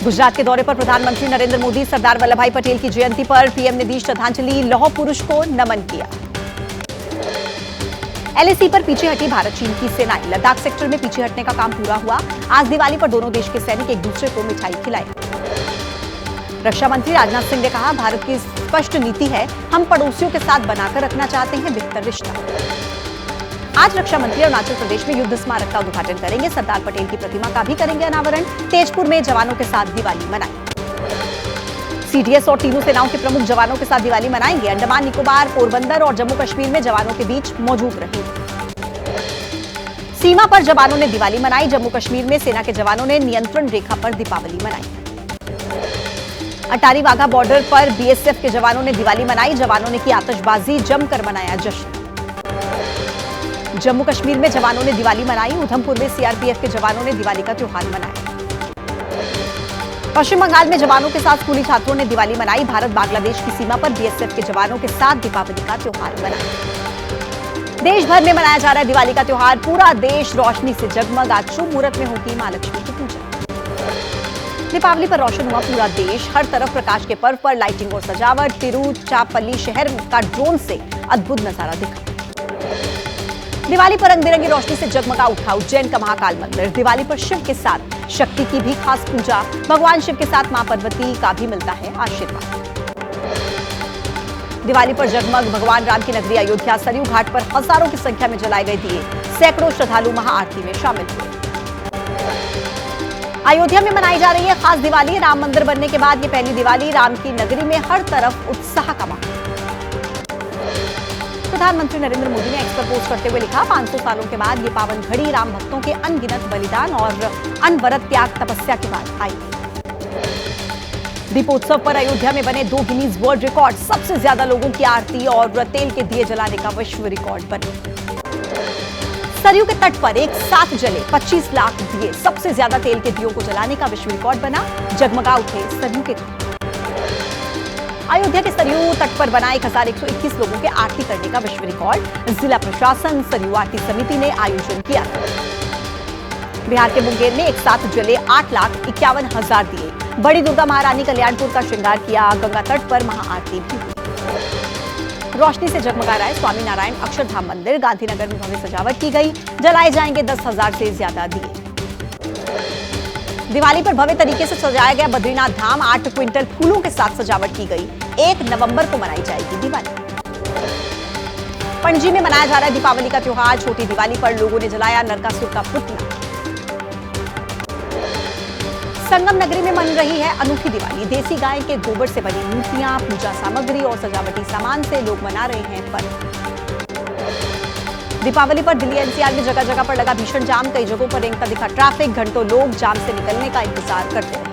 गुजरात के दौरे पर प्रधानमंत्री नरेंद्र मोदी सरदार वल्लभ भाई पटेल की जयंती पर पीएम ने दी श्रद्धांजलि, लौह पुरुष को नमन किया। एलएसी पर पीछे हटी भारत चीन की सेनाएं, लद्दाख सेक्टर में पीछे हटने का काम पूरा हुआ। आज दिवाली पर दोनों देश के सैनिक एक दूसरे को मिठाई खिलाए। रक्षा मंत्री राजनाथ सिंह ने कहा, भारत की स्पष्ट नीति है, हम पड़ोसियों के साथ बनाकर रखना चाहते हैं बेहतर रिश्ता। आज रक्षा मंत्री अरुणाचल प्रदेश में युद्ध स्मारक का उद्घाटन करेंगे। सरदार पटेल की प्रतिमा का भी करेंगे अनावरण। तेजपुर में जवानों के साथ दिवाली मनाई। सीडीएस और तीनों सेनाओं के प्रमुख जवानों के साथ दिवाली मनाएंगे। अंडमान निकोबार, पोरबंदर और जम्मू कश्मीर में जवानों के बीच मौजूद रहेंगे। सीमा पर जवानों ने दिवाली मनाई। जम्मू कश्मीर में सेना के जवानों ने नियंत्रण रेखा पर दीपावली मनाई। अटारी वाघा बॉर्डर पर बीएसएफ के जवानों ने दिवाली मनाई। जवानों ने की आतिशबाजी, जमकर मनाया जश्न। जम्मू कश्मीर में जवानों ने दिवाली मनाई। उधमपुर में सीआरपीएफ के जवानों ने दिवाली का त्योहार मनाया। पश्चिम बंगाल में जवानों के साथ स्कूली छात्रों ने दिवाली मनाई। भारत बांग्लादेश की सीमा पर बीएसएफ के जवानों के साथ दीपावली का त्योहार मनाया। देश भर में मनाया जा रहा है दिवाली का त्योहार। पूरा देश रोशनी से जगमग। आज शुभ मुहूर्त में होगी मां लक्ष्मी की पूजा। दीपावली पर रोशन हुआ पूरा देश। हर तरफ प्रकाश के पर्व पर लाइटिंग और सजावट। तिरुचिरापल्ली शहर का ड्रोन से अद्भुत नजारा दिखा। दिवाली पर रंग बिरंगी रोशनी से जगमगा उठा उज्जैन का महाकाल मंदिर। दिवाली पर शिव के साथ शक्ति की भी खास पूजा। भगवान शिव के साथ मां पार्वती का भी मिलता है आशीर्वाद। दिवाली पर जगमग भगवान राम की नगरी अयोध्या। सरयू घाट पर हजारों की संख्या में जलाए गए दिए। सैकड़ों श्रद्धालु महाआरती में शामिल हुए। अयोध्या में मनाई जा रही है खास दिवाली। राम मंदिर बनने के बाद ये पहली दिवाली। राम की नगरी में हर तरफ उत्साह का माहौल। प्रधानमंत्री नरेंद्र मोदी ने एक्स पर पोस्ट करते हुए लिखा, 500 सालों के बाद ये पावन घड़ी राम भक्तों के अनगिनत बलिदान और अनवरत त्याग तपस्या के बाद आई। दीपोत्सव पर अयोध्या में बने 2 गिनीज वर्ल्ड रिकॉर्ड। सबसे ज्यादा लोगों की आरती और तेल के दिए जलाने का विश्व रिकॉर्ड बने। सरयू के तट पर एक साथ जले 25 लाख दिए। सबसे ज्यादा तेल के दियों को जलाने का विश्व रिकॉर्ड बना। जगमगा उठे सरयू के घाट। अयोध्या के सरयू तट पर बना 1121 लोगों के आरती करने का विश्व रिकॉर्ड जिला प्रशासन सरयू आरती समिति ने आयोजन किया। बिहार के मुंगेर में एक साथ जले 8,51,000 दिए। बड़ी दुर्गा महारानी कल्याणपुर का श्रृंगार किया। गंगा तट पर महाआरती भी हुई। रोशनी से जगमगा रहा है स्वामी नारायण अक्षरधाम मंदिर। गांधीनगर में भव्य सजावट की गई। जलाए जाएंगे 10,000 से ज्यादा दिए। दिवाली पर भव्य तरीके से सजाया गया बद्रीनाथ धाम। 8 क्विंटल फूलों के साथ सजावट की गई। 1 नवंबर को मनाई जाएगी दिवाली। पणजी में मनाया जा रहा है दीपावली का त्योहार। छोटी दिवाली पर लोगों ने जलाया नरकासुर का पुतला। संगम नगरी में मन रही है अनूठी दिवाली। देसी गाय के गोबर से बनी मूर्तियां, पूजा सामग्री और सजावटी सामान से लोग मना रहे हैं पर्व। दीपावली पर दिल्ली एनसीआर में जगह जगह पर लगा भीषण जाम। कई जगहों पर रेंगता दिखा ट्रैफिक। घंटों लोग जाम से निकलने का इंतजार करते रहे।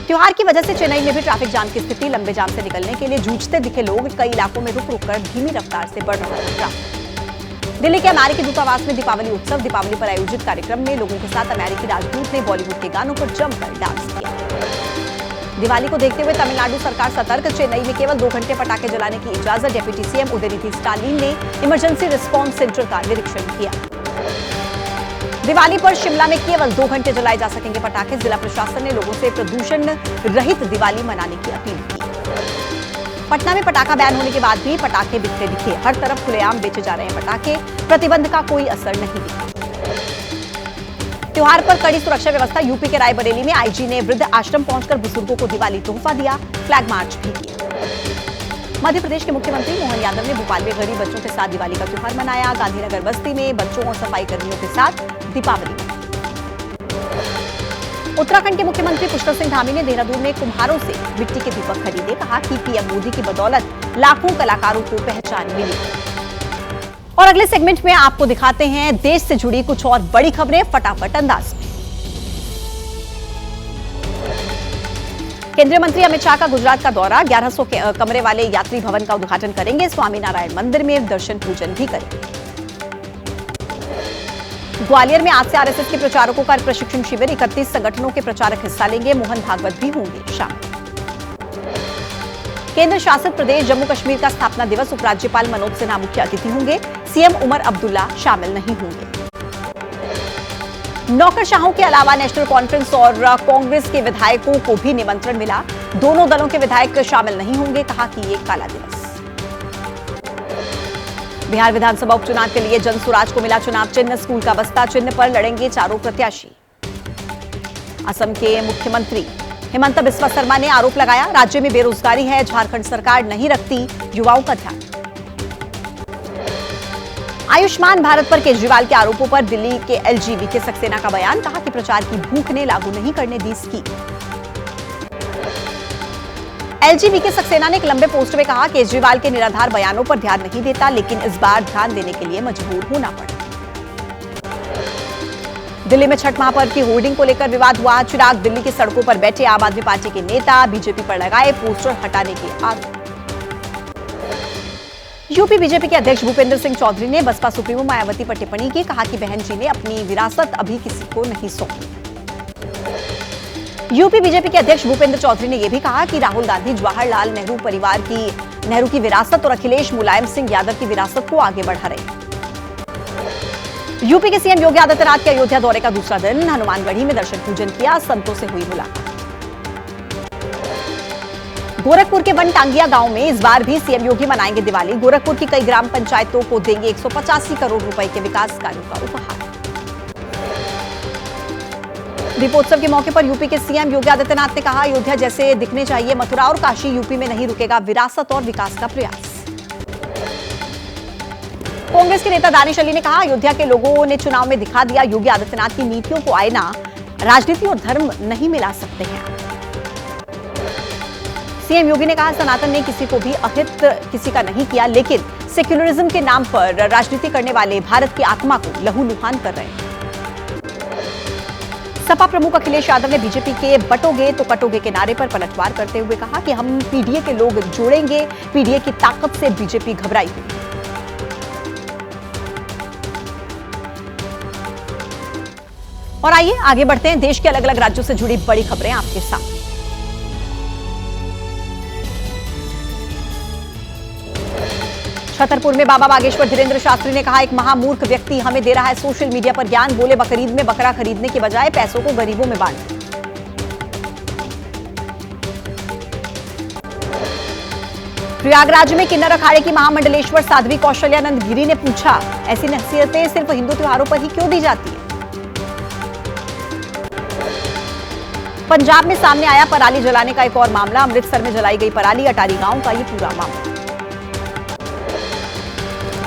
त्योहार की वजह से चेन्नई में भी ट्रैफिक जाम की स्थिति। लंबे जाम से निकलने के लिए जूझते दिखे लोग। कई इलाकों में रुक रुक कर धीमी रफ्तार से बढ़ रहा है ट्रैफिक। दिल्ली के अमेरिकी दूतावास में दीपावली उत्सव। दीपावली पर आयोजित कार्यक्रम में लोगों के साथ अमेरिकी राजदूत ने बॉलीवुड के गानों पर जमकर डांस किया। दिवाली को देखते हुए तमिलनाडु सरकार सतर्क। चेन्नई में केवल 2 घंटे पटाखे जलाने की इजाजत। डिप्टी सीएम उदयनिधि स्टालिन ने इमरजेंसी रिस्पांस सेंटर का निरीक्षण किया। दिवाली पर शिमला में केवल 2 घंटे जलाए जा सकेंगे पटाखे। जिला प्रशासन ने लोगों से प्रदूषण रहित दिवाली मनाने की अपील की। पटना में पटाखा बैन होने के बाद भी पटाखे बिकते दिखे। हर तरफ खुलेआम बेचे जा रहे हैं पटाखे। प्रतिबंध का कोई असर नहीं दिखा। त्योहार पर कड़ी सुरक्षा व्यवस्था। यूपी के रायबरेली में आईजी ने वृद्ध आश्रम पहुंचकर बुजुर्गों को दिवाली तोहफा दिया। फ्लैग मार्च भी किया। मध्य प्रदेश के मुख्यमंत्री मोहन यादव ने भोपाल में गरीब बच्चों के साथ दिवाली का त्योहार मनाया। गांधीनगर बस्ती में बच्चों और सफाई कर्मियों के साथ दीपावली मनाई। उत्तराखंड के मुख्यमंत्री पुष्कर सिंह धामी ने देहरादून में कुम्हारों से मिट्टी के दीपक खरीदे। कहा कि पीएम मोदी की बदौलत लाखों कलाकारों को पहचान मिली। और अगले सेगमेंट में आपको दिखाते हैं देश से जुड़ी कुछ और बड़ी खबरें फटाफट अंदाज में। केंद्रीय मंत्री अमित शाह का गुजरात का दौरा। 1100 कमरे वाले यात्री भवन का उद्घाटन करेंगे। स्वामीनारायण मंदिर में दर्शन पूजन भी करेंगे। ग्वालियर में आज से आरएसएस के प्रचारकों का प्रशिक्षण शिविर। 31 संगठनों के प्रचारक हिस्सा लेंगे। मोहन भागवत भी होंगे शामिल। केंद्र शासित प्रदेश जम्मू कश्मीर का स्थापना दिवस। उपराज्यपाल मनोज सिन्हा मुख्य अतिथि होंगे। सीएम उमर अब्दुल्ला शामिल नहीं होंगे। नौकरशाहों के अलावा नेशनल कॉन्फ्रेंस और कांग्रेस के विधायकों को भी निमंत्रण मिला। दोनों दलों के विधायक शामिल नहीं होंगे, कहा कि ये काला दिवस। बिहार विधानसभा उपचुनाव के लिए जनसुराज को मिला चुनाव चिन्ह। स्कूल का बस्ता चिन्ह पर लड़ेंगे चारों प्रत्याशी। असम के मुख्यमंत्री हिमंत बिस्वा शर्मा ने आरोप लगाया, राज्य में बेरोजगारी है, झारखंड सरकार नहीं रखती युवाओं का ध्यान। आयुष्मान भारत पर केजरीवाल के आरोपों पर दिल्ली के एलजीबी के सक्सेना का बयान, कहा कि प्रचार की भूख ने लागू नहीं करने दी स्कीम। एलजीबी के सक्सेना ने एक लंबे पोस्ट में कहा, केजरीवाल के निराधार बयानों पर ध्यान नहीं देता, लेकिन इस बार ध्यान देने के लिए मजबूर होना पड़ा। दिल्ली में छठ महापर्व की होर्डिंग को लेकर विवाद हुआ। चिराग दिल्ली की सड़कों पर बैठे आम आदमी पार्टी के नेता बीजेपी पर लगाए पोस्टर हटाने के आरोप। यूपी बीजेपी के अध्यक्ष भूपेंद्र सिंह चौधरी ने बसपा सुप्रीमो मायावती पर टिप्पणी की, कहा कि बहन जी ने अपनी विरासत अभी किसी को नहीं सौंपी। यूपी बीजेपी के अध्यक्ष भूपेंद्र चौधरी ने यह भी कहा कि राहुल गांधी जवाहरलाल नेहरू परिवार की नेहरू की विरासत और अखिलेश मुलायम सिंह यादव की विरासत को आगे बढ़ा रहे हैं। यूपी के सीएम योगी आदित्यनाथ के अयोध्या दौरे का दूसरा दिन, हनुमानगढ़ी में दर्शन पूजन किया, संतों से हुई मुलाकात। गोरखपुर के वन टांगिया गांव में इस बार भी सीएम योगी मनाएंगे दिवाली। गोरखपुर की कई ग्राम पंचायतों को देंगे 185 करोड़ रुपए के विकास कार्यों का उपहार। दीपोत्सव के मौके पर यूपी के सीएम योगी आदित्यनाथ ने कहा, अयोध्या जैसे दिखने चाहिए मथुरा और काशी, यूपी में नहीं रुकेगा विरासत और विकास का प्रयास। कांग्रेस के नेता दानिश अली ने कहा, अयोध्या के लोगों ने चुनाव में दिखा दिया, योगी आदित्यनाथ की नीतियों को आईना, राजनीति और धर्म नहीं मिला सकते हैं। सीएम योगी ने कहा, सनातन ने किसी को भी अहित किसी का नहीं किया, लेकिन सेक्युलरिज्म के नाम पर राजनीति करने वाले भारत की आत्मा को लहूलुहान कर रहे हैं। सपा प्रमुख अखिलेश यादव ने बीजेपी के बटोगे तो कटोगे के नारे पर पलटवार करते हुए कहा कि हम पीडीए के लोग जोड़ेंगे, पीडीए की ताकत से बीजेपी घबराई हुई। और आइए आगे बढ़ते हैं, देश के अलग अलग राज्यों से जुड़ी बड़ी खबरें आपके सामने। छतरपुर में बाबा बागेश्वर धीरेन्द्र शास्त्री ने कहा, एक महामूर्ख व्यक्ति हमें दे रहा है सोशल मीडिया पर ज्ञान, बोले बकरीद में बकरा खरीदने के बजाय पैसों को गरीबों में बांट। प्रयागराज में किन्नर अखाड़े की महामंडलेश्वर साध्वी कौशल्यानंद गिरी ने पूछा, ऐसी नसीहतें सिर्फ हिंदू त्योहारों पर ही क्यों दी जाती है। पंजाब में सामने आया पराली जलाने का एक और मामला, अमृतसर में जलाई गई पराली, अटारी गांव का ये पूरा मामला।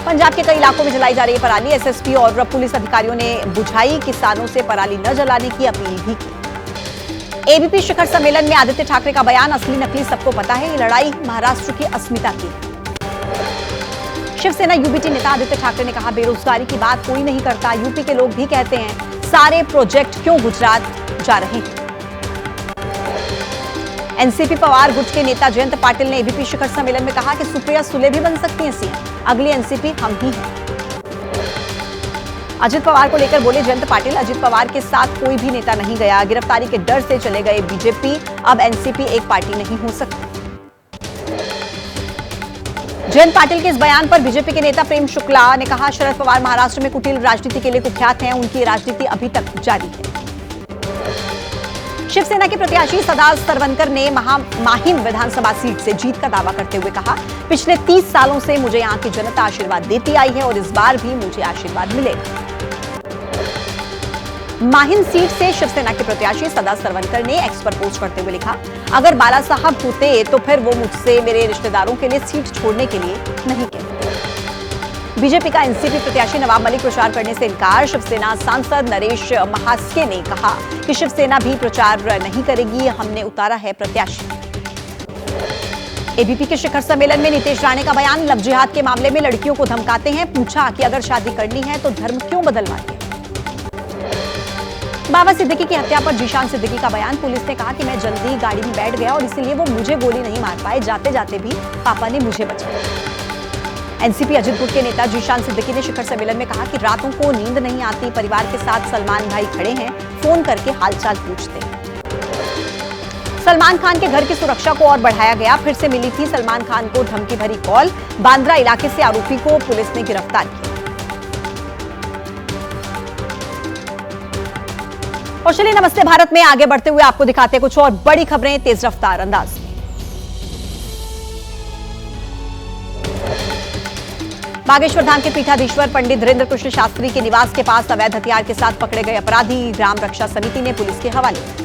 पंजाब के कई इलाकों में जलाई जा रही पराली, एसएसपी और पुलिस अधिकारियों ने बुझाई, किसानों से पराली न जलाने की अपील भी की। एबीपी शिखर सम्मेलन में आदित्य ठाकरे का बयान, असली नकली सबको पता है, ये लड़ाई महाराष्ट्र की अस्मिता की। शिवसेना यूबीटी नेता आदित्य ठाकरे ने कहा, बेरोजगारी की बात कोई नहीं करता, यूपी के लोग भी कहते हैं सारे प्रोजेक्ट क्यों गुजरात जा रहे हैं। एनसीपी पवार गुट के नेता जयंत पाटिल ने एबीपी शिखर सम्मेलन में कहा कि सुप्रिया सुले भी बन सकती हैं सीएम, अगली एनसीपी हम ही हैं। अजित पवार को लेकर बोले जयंत पाटिल, अजित पवार के साथ कोई भी नेता नहीं गया, गिरफ्तारी के डर से चले गए बीजेपी, अब एनसीपी एक पार्टी नहीं हो सकती। जयंत पाटिल के इस बयान पर बीजेपी के नेता प्रेम शुक्ला ने कहा, शरद पवार महाराष्ट्र में कुटिल राजनीति के लिए कुख्यात हैं, उनकी राजनीति अभी तक जारी है। शिवसेना के प्रत्याशी सदा सरवनकर ने माहिम विधानसभा सीट से जीत का दावा करते हुए कहा, पिछले 30 सालों से मुझे यहां की जनता आशीर्वाद देती आई है और इस बार भी मुझे आशीर्वाद मिलेगा। माहिम सीट से शिवसेना के प्रत्याशी सदा सरवनकर ने एक्स पर पोस्ट करते हुए लिखा, अगर बाला साहब होते तो फिर वो मुझसे मेरे रिश्तेदारों के लिए सीट छोड़ने के लिए नहीं कहते। बीजेपी का एनसीपी प्रत्याशी नवाब मलिक प्रचार करने से इनकार। शिवसेना सांसद नरेश महास्के ने कहा कि शिवसेना भी प्रचार नहीं करेगी, हमने उतारा है प्रत्याशी। एबीपी के शिखर सम्मेलन में नीतीश राणे का बयान, लव जिहाद के मामले में लड़कियों को धमकाते हैं, पूछा कि अगर शादी करनी है तो धर्म क्यों बदलवाते हैं। बाबा सिद्दीकी की हत्या पर जीशान सिद्दीकी का बयान, पुलिस ने कहा कि मैं जल्दी गाड़ी में बैठ गया और इसीलिए वो मुझे गोली नहीं मार पाए, जाते जाते भी पापा ने मुझे बचाया। एनसीपी अजित गुट के नेता जीशान सिद्दीकी ने शिखर सम्मेलन में कहा कि रातों को नींद नहीं आती, परिवार के साथ सलमान भाई खड़े हैं, फोन करके हालचाल पूछते हैं। सलमान खान के घर की सुरक्षा को और बढ़ाया गया, फिर से मिली थी सलमान खान को धमकी भरी कॉल, बांद्रा इलाके से आरोपी को पुलिस ने गिरफ्तार किया। और चलिए नमस्ते भारत में आगे बढ़ते हुए आपको दिखाते हैं कुछ और बड़ी खबरें तेज रफ्तार अंदाज में। बागेश्वर धाम के पीठाधीश्वर पंडित धीरेन्द्र कृष्ण शास्त्री के निवास के पास अवैध हथियार के साथ पकड़े गए अपराधी ग्राम रक्षा समिति ने पुलिस के हवाले